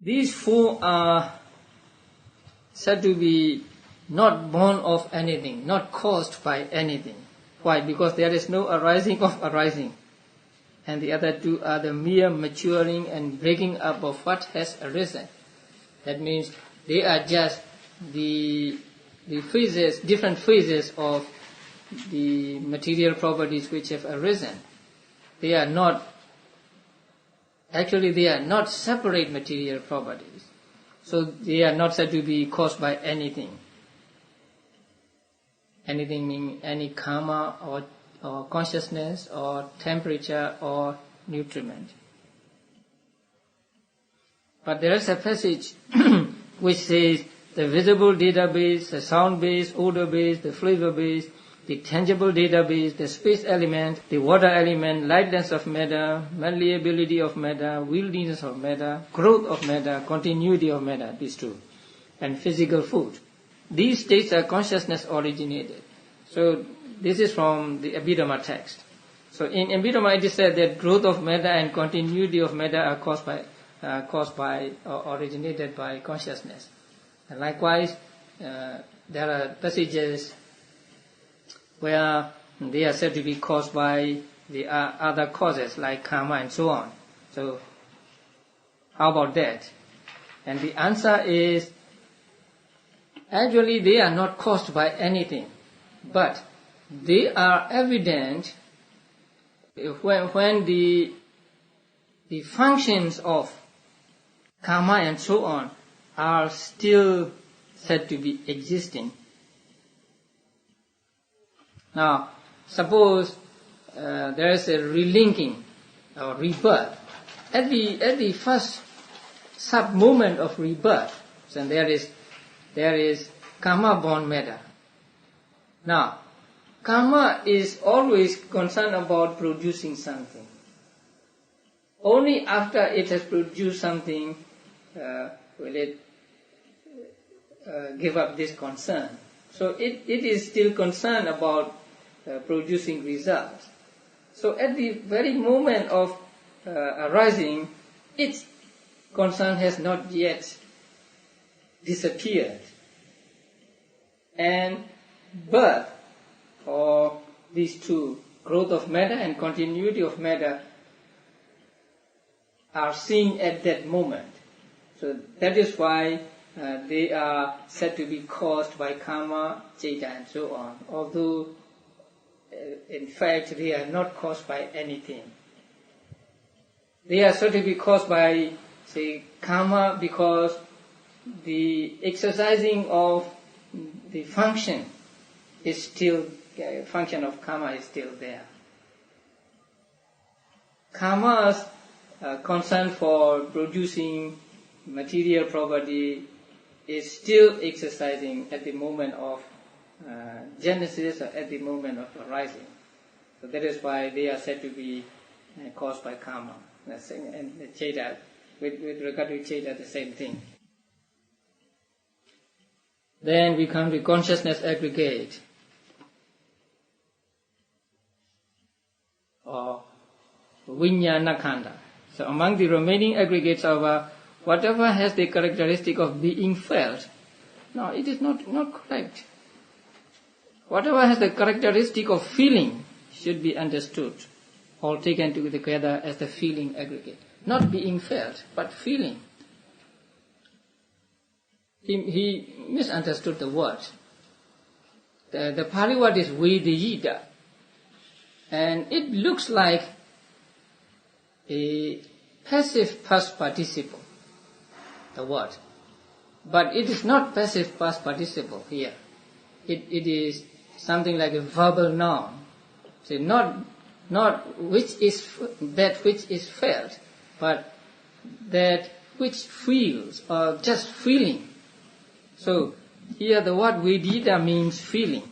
These four are said to be not born of anything, not caused by anything. Why? Because there is no arising of arising. And the other two are the mere maturing and breaking up of what has arisen. That means they are just the phases, different phases of the material properties which have arisen. They are not separate material properties. So they are not said to be caused by anything. Anything meaning any karma or consciousness or temperature or nutriment. But there is a passage which says the visible database, the sound base, odor base, the flavor base, the tangible database, the space element, the water element, lightness of matter, malleability of matter, wieldiness of matter, growth of matter, continuity of matter, these two, and physical food. These states are consciousness originated. So this is from the Abhidhamma text. So in Abhidhamma it is said that growth of matter and continuity of matter are caused by or originated by consciousness. And likewise, there are passages where they are said to be caused by the other causes like karma and so on. So how about that? And the answer is, actually they are not caused by anything, but they are evident when the functions of karma and so on are still said to be existing. Now, suppose there is a relinking or rebirth. At the first sub-moment of rebirth, so there is karma-born matter. Now, karma is always concerned about producing something. Only after it has produced something will it give up this concern. So it is still concerned about producing results. So at the very moment of arising, its concern has not yet disappeared. And birth, or these two, growth of matter and continuity of matter, are seen at that moment. So that is why they are said to be caused by karma, jeta and so on, although in fact they are not caused by anything. They are said to be caused by, say, karma because the exercising of the function is still, function of karma is still there. Karma's concern for producing material property is still exercising at the moment of genesis or at the moment of arising. So that is why they are said to be caused by karma. And Cheta, with regard to Cheta, the same thing. Then we come to consciousness aggregate, or Vijnana Khanda. So among the remaining aggregates of whatever has the characteristic of being felt, no, it is not correct. Whatever has the characteristic of feeling should be understood, all taken together as the feeling aggregate. Not being felt, but feeling. He misunderstood the word. The Pali word is Vedayita, and it looks like a passive past participle, the word. But it is not passive past participle here. It is something like a verbal noun. So not which is that which is felt, but that which feels, or just feeling. So here the word Vedita means feeling,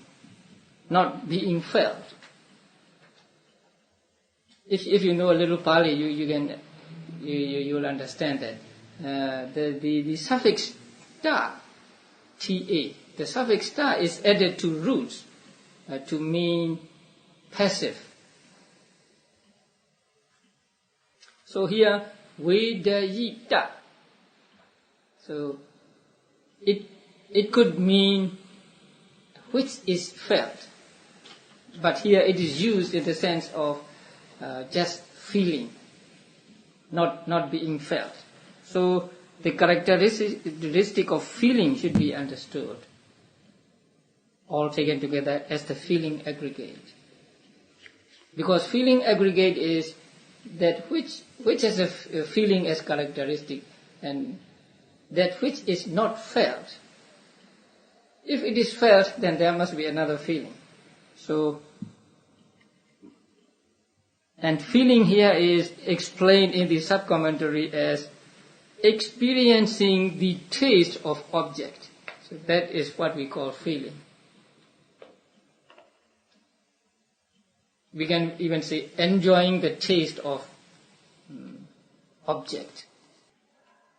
not being felt. If you know a little Pali, you will understand that the suffix ta, ta, the suffix ta is added to roots to mean passive. So here Vedayita, So it could mean which is felt, but here it is used in the sense of just feeling, not being felt. So the characteristic of feeling should be understood, all taken together as the feeling aggregate. Because feeling aggregate is that which has a feeling as characteristic, and that which is not felt. If it is felt, then there must be another feeling. So, and feeling here is explained in the sub-commentary as experiencing the taste of object. So that is what we call feeling. We can even say enjoying the taste of object.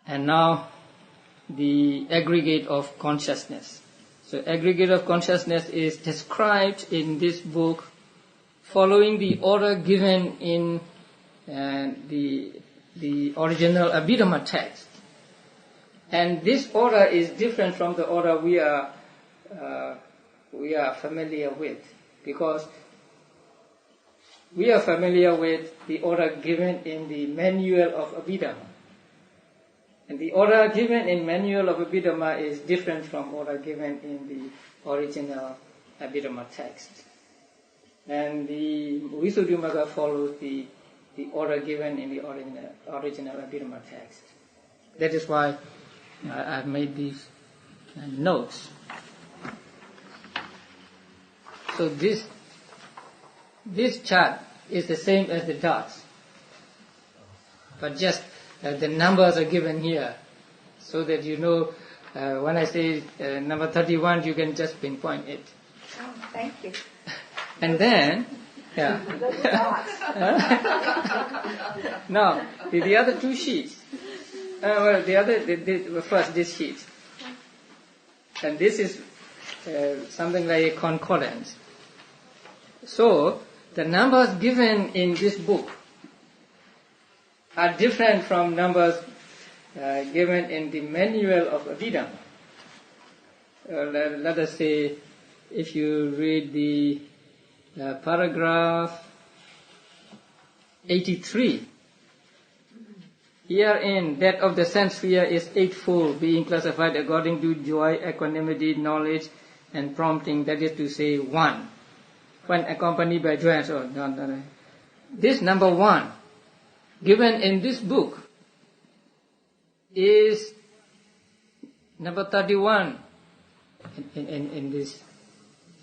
And now the aggregate of consciousness. So aggregate of consciousness is described in this book following the order given in the original Abhidhamma text. And this order is different from the order we are familiar with, because we are familiar with the order given in the manual of Abhidhamma. And the order given in manual of Abhidhamma is different from order given in the original Abhidhamma text. And the Visuddhimagga follows the order given in the original Abhidhamma text. That is why I've made these notes. So this chart is the same as the dots, but just the numbers are given here, so that you know when I say number 31, you can just pinpoint it. Oh, thank you. And then, yeah. Now, the other two sheets. First this sheet, and this is something like a concordance. So the numbers given in this book are different from numbers given in the manual of Abhidhamma. Let us say, if you read the paragraph 83, herein that of the sense sphere is eightfold, being classified according to joy, equanimity, knowledge, and prompting, that is to say, one. When accompanied by joy and so on. This number one, given in this book, is number 31 in this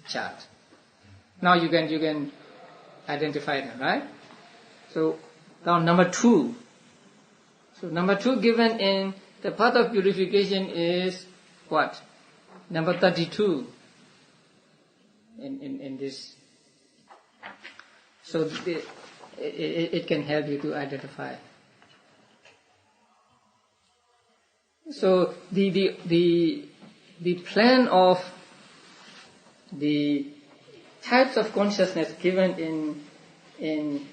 chart. Now you can identify them, right? So now number two. So number two given in the path of purification is what? Number 32 in this. So it can help you to identify. So the plan of the types of consciousness given in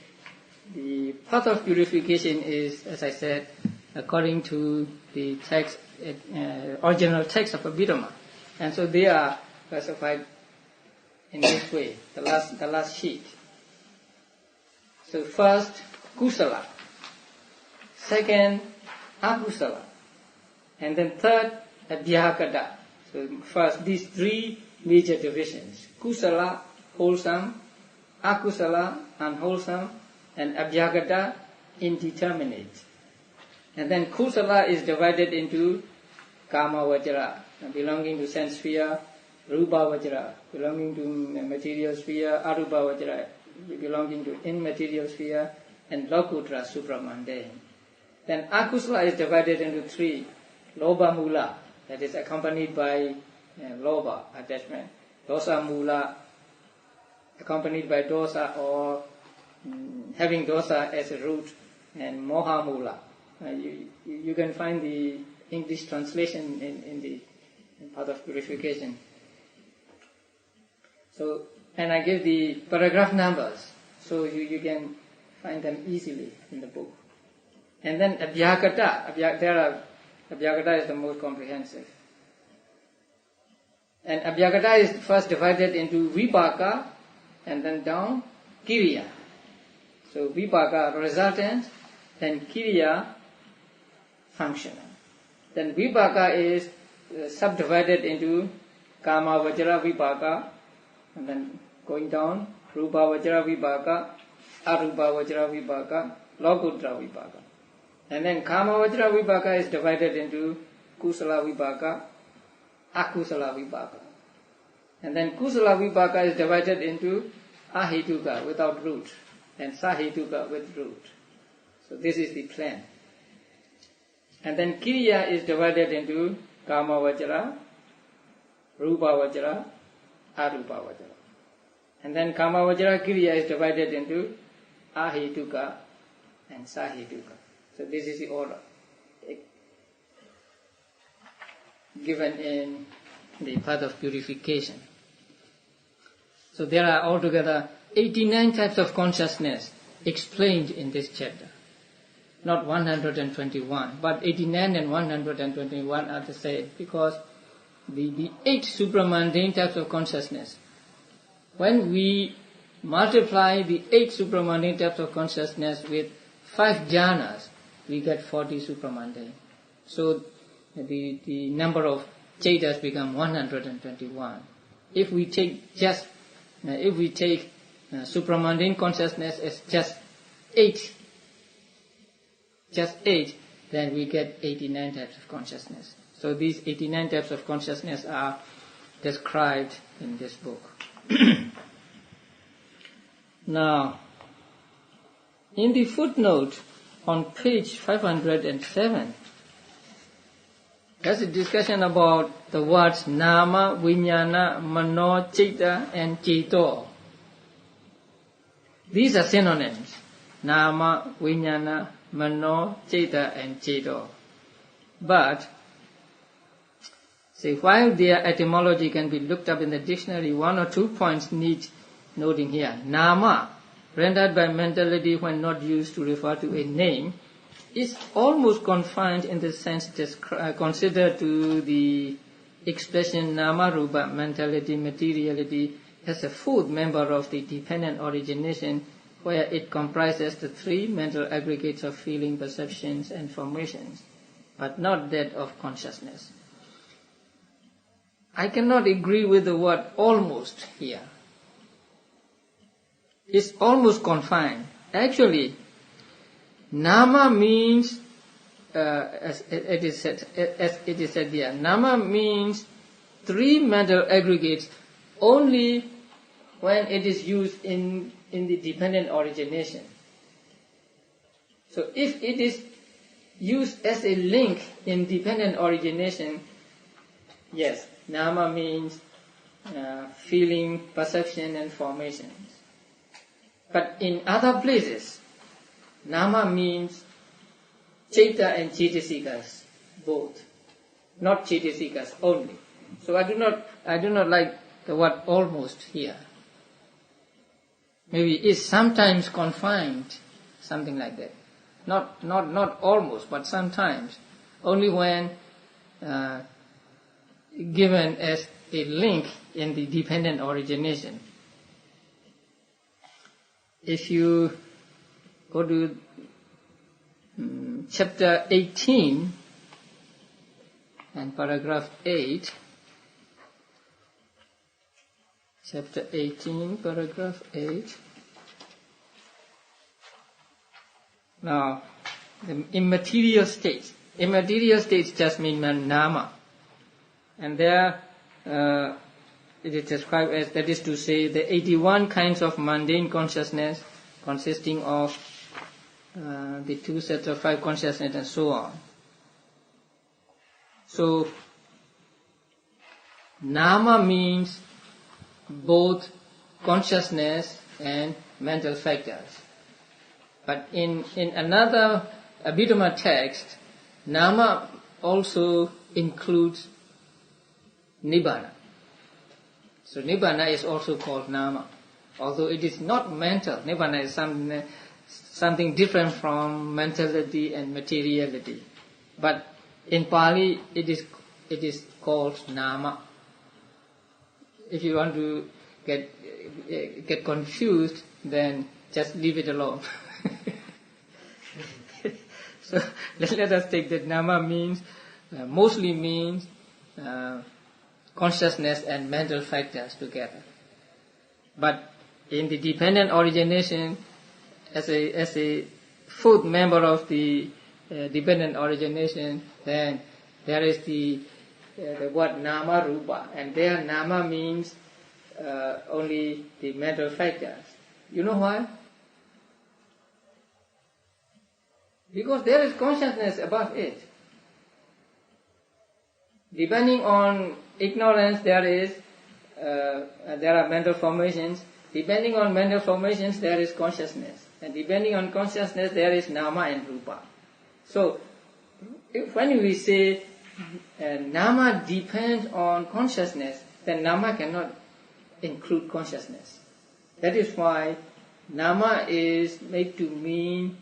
the path of purification is, as I said, according to the text, original text of Abhidhamma, and so they are classified in this way. The last sheet. So first, kusala. Second, akusala. And then third, abhyagata. So first, these three major divisions. Kusala, wholesome. Akusala, unwholesome. And abhyagata, indeterminate. And then kusala is divided into kama vajra, belonging to sense sphere, rupa vajra, belonging to material sphere, arupa vajra, belonging to immaterial sphere, and lokutra, supramundane. Then akusala is divided into three. Lobha mula, that is accompanied by lobha, attachment. Dosa mula, accompanied by dosa or having dosa as a root. And moha mula. You can find the English translation in the path of purification. So, and I give the paragraph numbers, so you can find them easily in the book. And then abhyagata, there are Abhyagata is the most comprehensive. And Abhyagata is first divided into Vipaka and then down Kiriya. So Vipaka resultant, then Kiriya functional. Then Vipaka is subdivided into Kama Vajra Vipaka, and then going down Rupa Vajra Vipaka, Arupa Vajra Vipaka, Lokutra Vipaka. And then Kama Vajra Vipaka is divided into Kusala Vipaka, Akusala Vipaka. And then Kusala Vipaka is divided into Ahituka without root and Sahituka with root. So this is the plan. And then Kiriya is divided into Kama Vajra, Rupa Vajra, Arupa Vajra. And then Kama Vajra Kiriya is divided into Ahituka and Sahituka. So this is the order given in the path of purification. So there are altogether 89 types of consciousness explained in this chapter. Not 121, but 89 and 121 are the same, because the 8 supramundane types of consciousness, when we multiply the 8 supramundane types of consciousness with 5 jhanas, we get 40 supramundane. So the number of chetas become 121. If we take supramundane consciousness as just 8, then we get 89 types of consciousness. So these 89 types of consciousness are described in this book. Now, in the footnote on page 507, there's a discussion about the words Nama, Vijnana, Mano, Citta and Ceto. These are synonyms. Nama, Vijnana, Mano, Citta and Ceto. But, while their etymology can be looked up in the dictionary, 1 or 2 points need noting here. Nama, rendered by mentality when not used to refer to a name, is almost confined in the sense considered to the expression Nama Rupa, mentality, materiality, as a fourth member of the dependent origination, where it comprises the 3 mental aggregates of feeling, perceptions and formations, but not that of consciousness. I cannot agree with the word almost here. It's almost confined. Actually, Nama means, as it is said here, Nama means 3 mental aggregates only when it is used in the dependent origination. So if it is used as a link in dependent origination, yes, Nama means feeling, perception and formations. But in other places, Nama means Citta and Cetasikas, both, not Cetasikas only. So I do not like the word almost here. Maybe it's sometimes confined, something like that. Not almost, but sometimes. Only when given as a link in the dependent origination. If you go to chapter 18 and paragraph 8, chapter 18, paragraph 8. Now, the immaterial states. Immaterial states just mean Nama. And there it is described as, that is to say, the 81 kinds of mundane consciousness consisting of the 2 sets of 5 consciousness and so on. So, Nama means both consciousness and mental factors. But in another Abhidhamma text, Nama also includes Nibbana. So Nibbana is also called Nama. Although it is not mental, Nibbana is something different from mentality and materiality. But In Pali, it is called nama. If you want to get confused, then just leave it alone. So let us take that nama means, mostly means consciousness and mental factors together. But in the dependent origination, as a fourth member of the dependent origination, then there is the word nama rupa, and there nama means only the mental factors. You know why? Because there is consciousness above it. Depending on ignorance, there are mental formations. Depending on mental formations, there is consciousness. And depending on consciousness, there is nama and rupa. So, when we say nama depends on consciousness, then nama cannot include consciousness. That is why nama is made to mean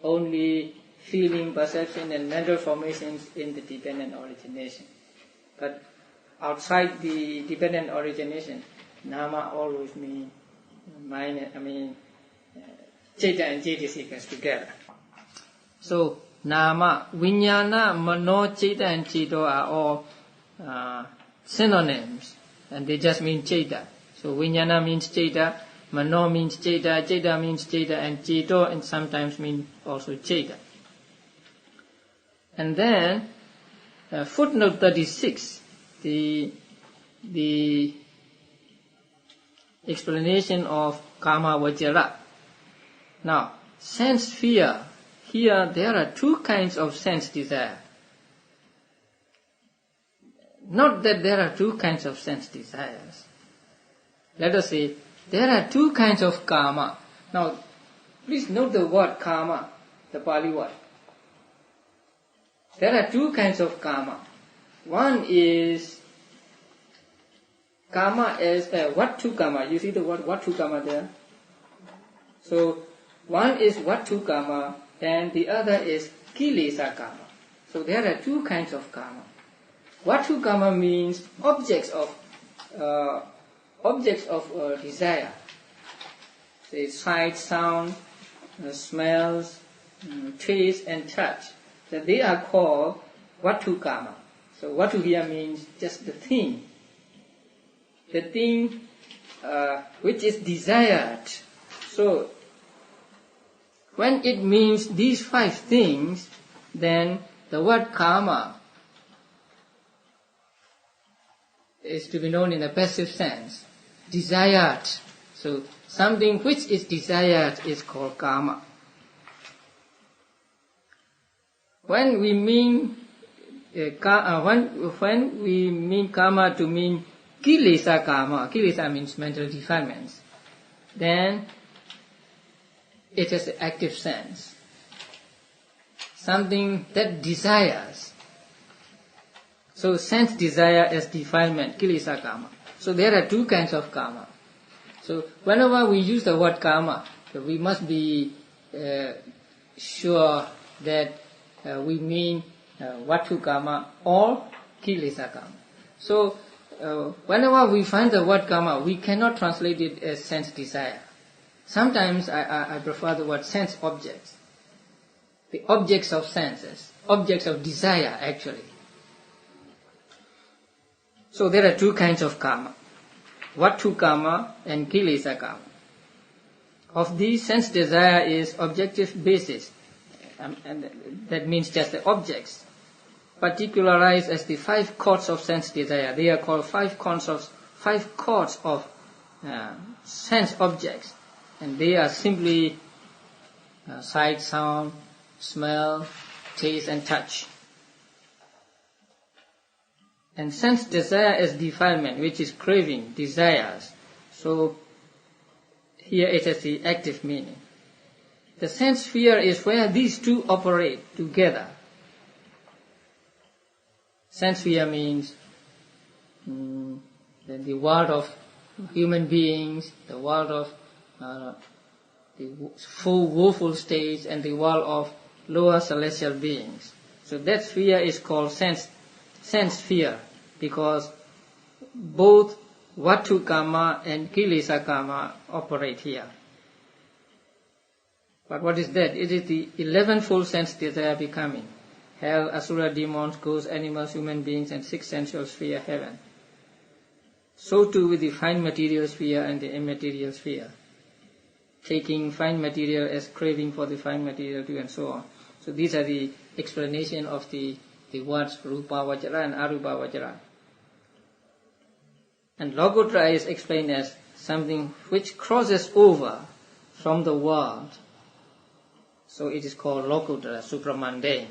only feeling, perception and mental formations in the dependent origination. But outside the dependent origination, nama always means mind, Citta and Cetasikas together. So, nama, Vijnana, Mano, Citta and Cito are all synonyms, and they just mean Citta. So, Vijnana means Citta, Mano means Citta, Citta means Citta, and Cito and sometimes mean also Citta. And then, footnote 36, the explanation of Kama Vajara. Now, sense sphere, here there are two kinds of sense desire. Not that there are two kinds of sense desires. Let us say, there are two kinds of karma. Now, please note the word karma, the Pali word. There are two kinds of karma. One is karma as Vattu karma. You see the word Vattu karma there? So, one is Vattu karma and the other is Kilesa karma. So there are two kinds of karma. Vattu karma means objects of desire. Say sight, sound, smells, taste and touch. So they are called Vattu karma. So Vattu here means just the thing. The thing which is desired. So when it means these five things, then the word karma is to be known in a passive sense. Desired. So something which is desired is called karma. When we mean when we mean karma to mean kilesa karma, kilesa means mental defilements, then it has an active sense. Something that desires. So sense desire as defilement, kilesa karma. So there are two kinds of karma. So whenever we use the word karma, we must be sure that we mean Vattu karma or kilesa karma. So whenever we find the word karma, we cannot translate it as sense desire. Sometimes I prefer the word sense objects. The objects of senses, objects of desire actually. So there are two kinds of karma. Vattu karma and kilesa karma. Of these, sense desire is objective basis, and that means just the objects, particularized as the five chords of sense desire. They are called five chords of sense objects, and they are simply sight, sound, smell, taste, and touch. And sense desire as defilement, which is craving, desires. So here it has the active meaning. The sense sphere is where these two operate together. Sense sphere means the world of human beings, the world of the full woeful states, and the world of lower celestial beings. So that sphere is called sense sphere, because both Vattu Kama and Kilesa Kama operate here. But what is that? It is the 11-fold sense desire becoming. Hell, asura, demons, ghosts, animals, human beings, and 6 sensual sphere, heaven. So too with the fine material sphere and the immaterial sphere. Taking fine material as craving for the fine material too, and so on. So these are the explanation of the words Rupa Vajra and Arupa Vajra. And Lokuttara is explained as something which crosses over from the world. So it is called Lokuttara, supramundane.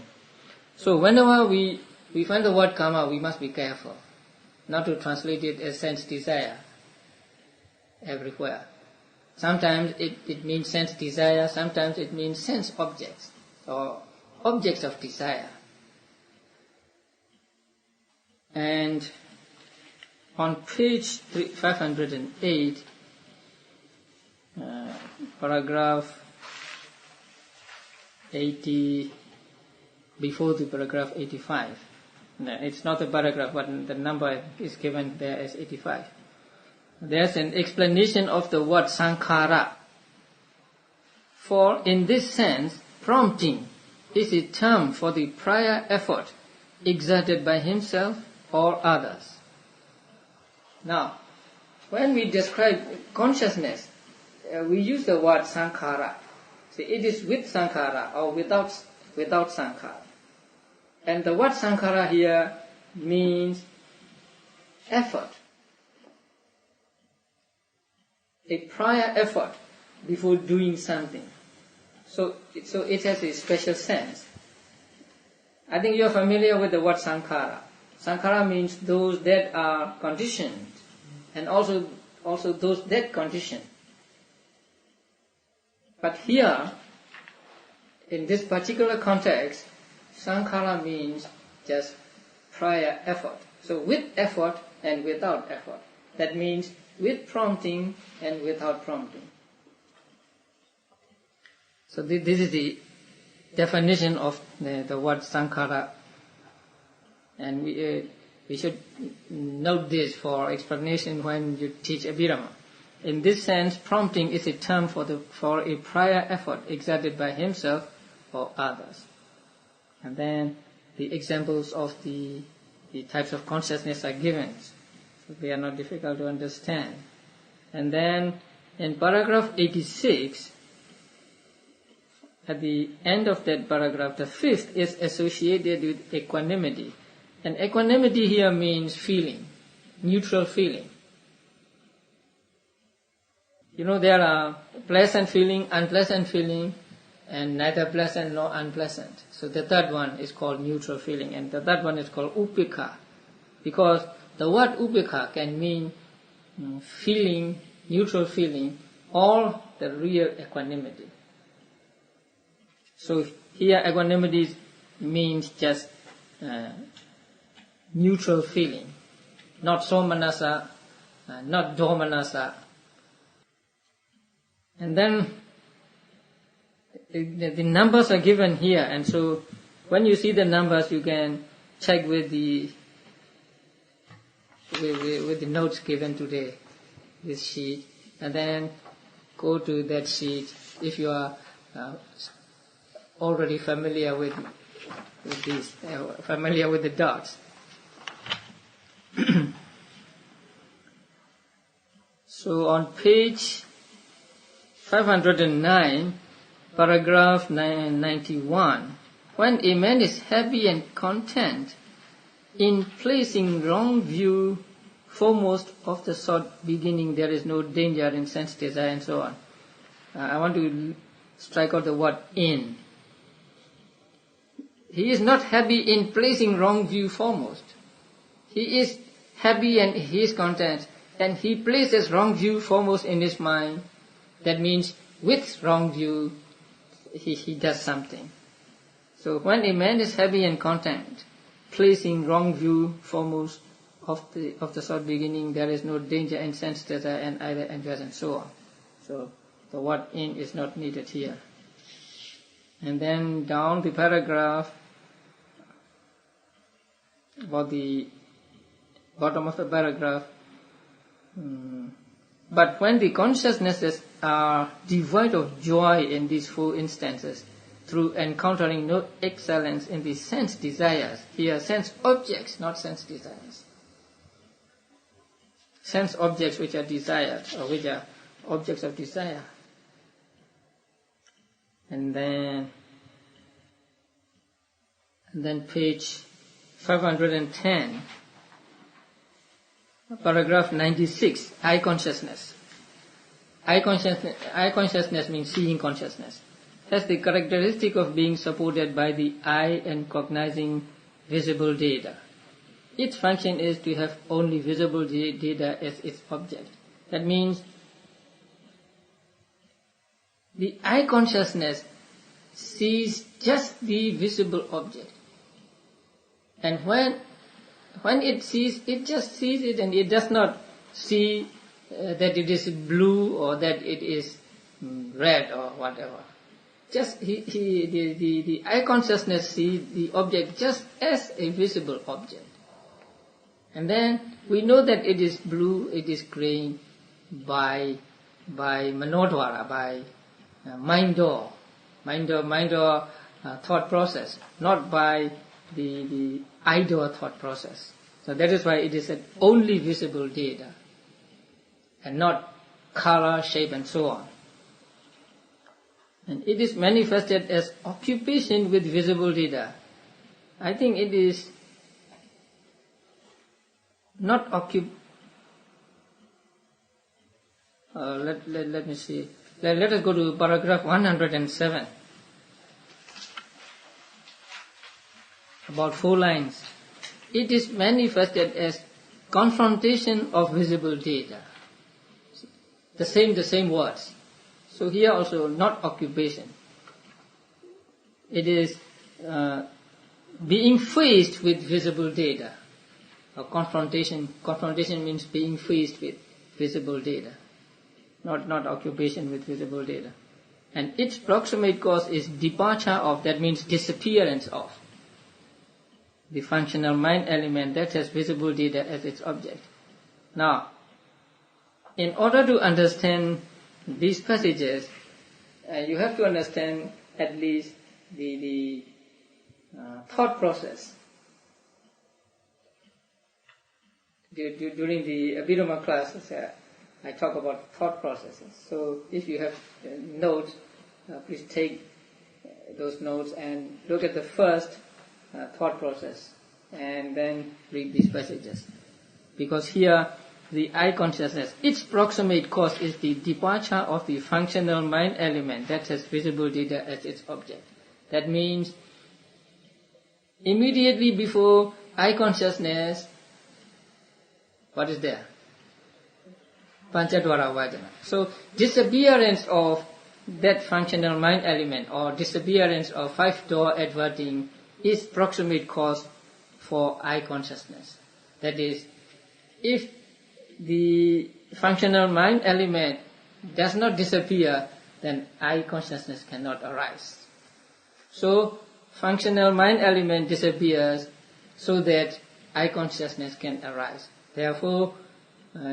So whenever we find the word karma, we must be careful not to translate it as sense desire everywhere. Sometimes it means sense desire, sometimes it means sense objects or objects of desire. And on page 508, paragraph 80, before the paragraph 85. No, it's not a paragraph, but the number is given there as 85. There's an explanation of the word sankhara. For in this sense, prompting is a term for the prior effort exerted by himself or others. Now, when we describe consciousness, we use the word sankhara. See, it is with sankhara or without sankhara. And the word sankhara here means effort. A prior effort before doing something. So it has a special sense. I think you are familiar with the word sankhara. Sankhara means those that are conditioned, and also those that condition. But here, in this particular context, sankhara means just prior effort. So with effort and without effort. That means with prompting and without prompting. So this is the definition of the word sankhara. And we should note this for explanation when you teach Abhidhamma. In this sense, prompting is a term for a prior effort exerted by himself or others. And then the examples of the types of consciousness are given. So they are not difficult to understand. And then in paragraph 86, at the end of that paragraph, the 5th is associated with equanimity. And equanimity here means feeling, neutral feeling. You know, there are pleasant feeling, unpleasant feeling, and neither pleasant nor unpleasant. So the third one is called neutral feeling, and the third one is called upekha, because the word upekha can mean feeling, neutral feeling, or the real equanimity. So here equanimity means just neutral feeling, not somanasa, not domanasa. And then the numbers are given here, and so when you see the numbers, you can check with the notes given today, this sheet, and then go to that sheet if you are already familiar with these, familiar with the dots. So on page 509, paragraph 91, when a man is happy and content in placing wrong view foremost of the sort beginning, there is no danger in sense desire and so on. I want to strike out the word in. He is not happy in placing wrong view foremost. He is happy and he is content, and he places wrong view foremost in his mind. That means with wrong view, he does something. So when a man is happy and content, placing wrong view foremost of the sort beginning, there is no danger in sense desire and either enjoys and so on. So the word in is not needed here. And then down the paragraph about the bottom of the paragraph. But when the consciousnesses are devoid of joy in these four instances, through encountering no excellence in the sense desires, here sense objects, not sense desires, sense objects which are desired, or which are objects of desire. And then page 510, paragraph 96, eye consciousness. Eye consciousness means seeing consciousness. Has the characteristic of being supported by the eye and cognizing visible data. Its function is to have only visible data as its object. That means the eye consciousness sees just the visible object. And when it sees, it just sees it, and it does not see that it is blue or that it is red or whatever. Just the eye consciousness sees the object just as a visible object. And then we know that it is blue, it is green by manodvara, by mind door thought process, not by the eye door thought process. So that is why it is an only visible data and not color, shape and so on. And it is manifested as occupation with visible data. I think it is not let me see. Let us go to paragraph 107. About 4 lines. It is manifested as confrontation of visible data. The same words. So here also not occupation. It is being faced with visible data. Or confrontation. Confrontation means being faced with visible data. Not occupation with visible data. And its proximate cause is departure of, that means disappearance of, the functional mind element that has visible data as its object. Now, in order to understand these passages, you have to understand at least the thought process. During the Abhidhamma classes, I talk about thought processes. So if you have notes, please take those notes and look at the first thought process and then read these passages. Because here the eye consciousness, its proximate cause is the departure of the functional mind element that has visible data as its object. That means immediately before eye consciousness, what is there? Panchadvara Vajana. So disappearance of that functional mind element or disappearance of 5-door adverting is proximate cause for eye consciousness. That is, if the functional mind element does not disappear, then eye consciousness cannot arise. So functional mind element disappears so that eye consciousness can arise. Therefore,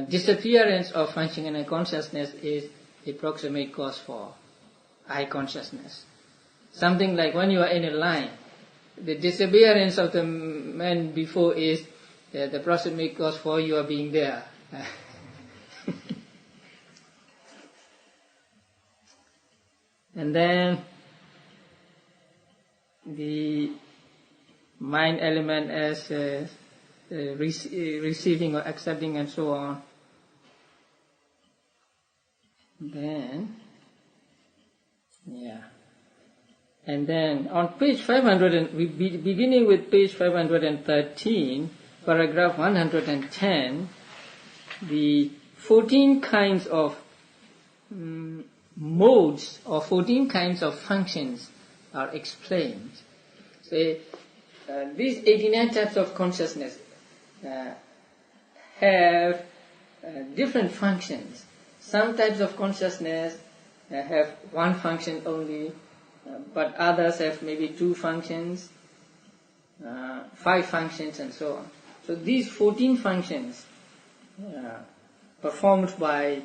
disappearance of functional consciousness is a proximate cause for eye consciousness. Something like when you are in a line, the disappearance of the man before is the proximate cause for you are being there. And then the mind element as receiving or accepting and so on. Then, and then on page 500, beginning with page 513, paragraph 110, the 14 kinds of modes or 14 kinds of functions are explained. So, these 89 types of consciousness have different functions. Some types of consciousness have one function only, but others have maybe 2 functions. 5 functions and so on. So these 14 functions performed by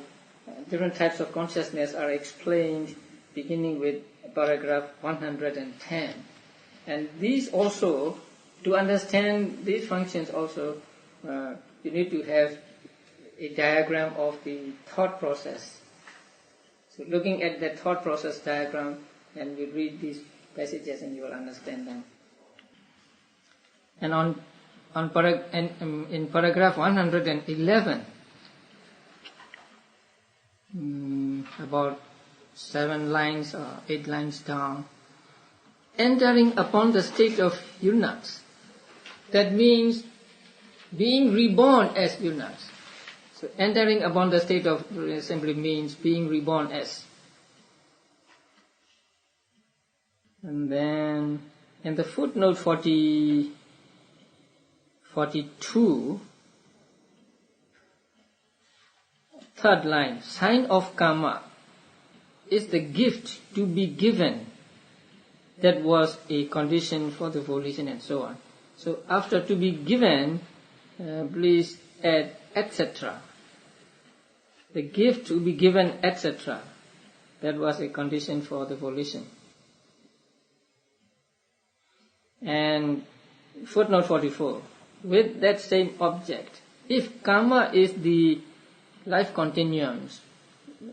different types of consciousness are explained beginning with paragraph 110. And these also, to understand these functions also, you need to have a diagram of the thought process. So looking at the thought process diagram, and you read these passages and you will understand them. And in paragraph 111, about 7 lines or 8 lines down, entering upon the state of units. That means being reborn as units. So entering upon the state of simply means being reborn as. And then in the footnote 42, third line, sign of karma is the gift to be given that was a condition for the volition and so on. So after to be given, please add etc. The gift to be given etc. That was a condition for the volition. And footnote 44, with that same object, if karma is the life continuums,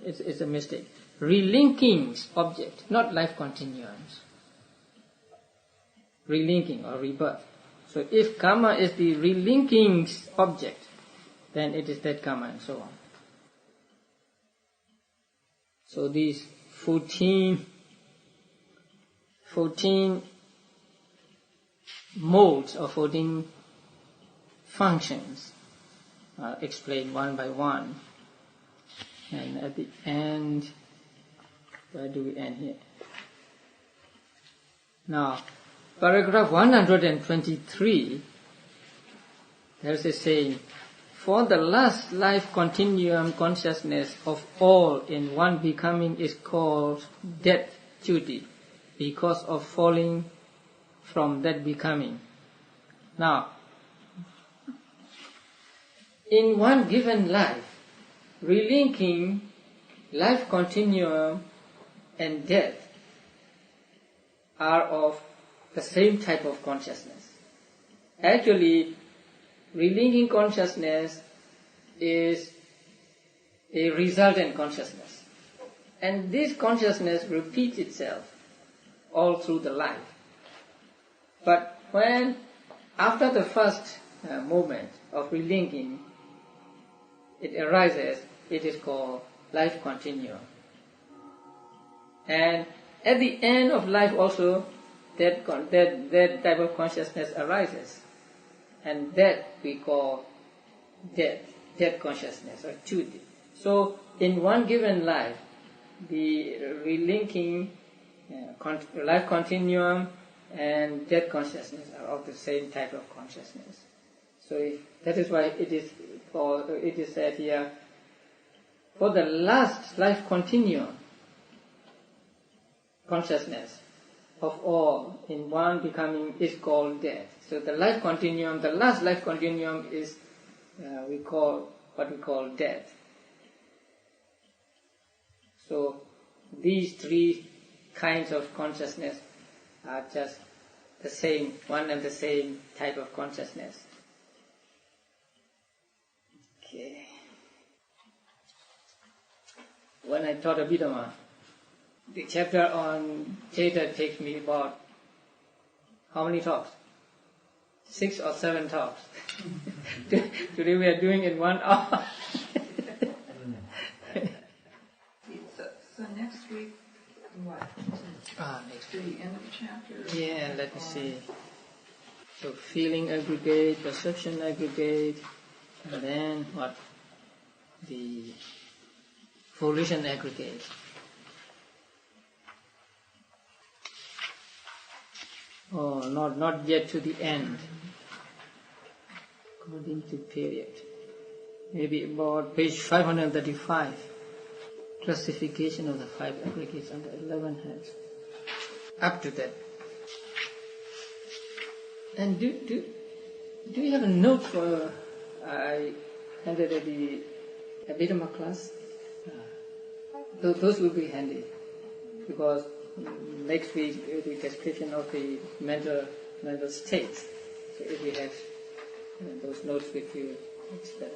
it's a mistake. Relinkings object, not life continuums. Relinking or rebirth. So if karma is the relinkings object, then it is that karma and so on. So these 14 modes or 14 functions are explained one by one. And at the end, where do we end here? Now, paragraph 123, there's a saying, for the last life continuum consciousness of all in one becoming is called death duty, because of falling from that becoming. Now, in one given life, relinking life continuum and death are of the same type of consciousness. Actually, relinking consciousness is a resultant consciousness. And this consciousness repeats itself all through the life. But when, after the first moment of relinking, it arises, it is called life continuum. And at the end of life also, that type of consciousness arises. And that we call death consciousness or chuti. So in one given life, the relinking life continuum and death consciousness are of the same type of consciousness. So that is why it is said here, for the last life continuum consciousness of all in one becoming is called death. So the life continuum, the last life continuum is what we call death. So these 3 kinds of consciousness are just the same, one and the same type of consciousness. Okay. When I taught Abhidhamma, the chapter on Theta takes me about how many talks? 6 or 7 talks. Today we are doing it 1 hour. So next week, what? Next To week. the end of the chapter? Yeah, let me see. So feeling aggregate, perception aggregate, and then what? The volition aggregate. Oh, not yet to the end. According to period. Maybe about page 535. Classification of the 5 aggregates under 11 heads. Up to that. And do you have a note for I handed at the Abhidhamma class? Those will be handy because next week the description of the mental states. So if you have those notes with you, it's better.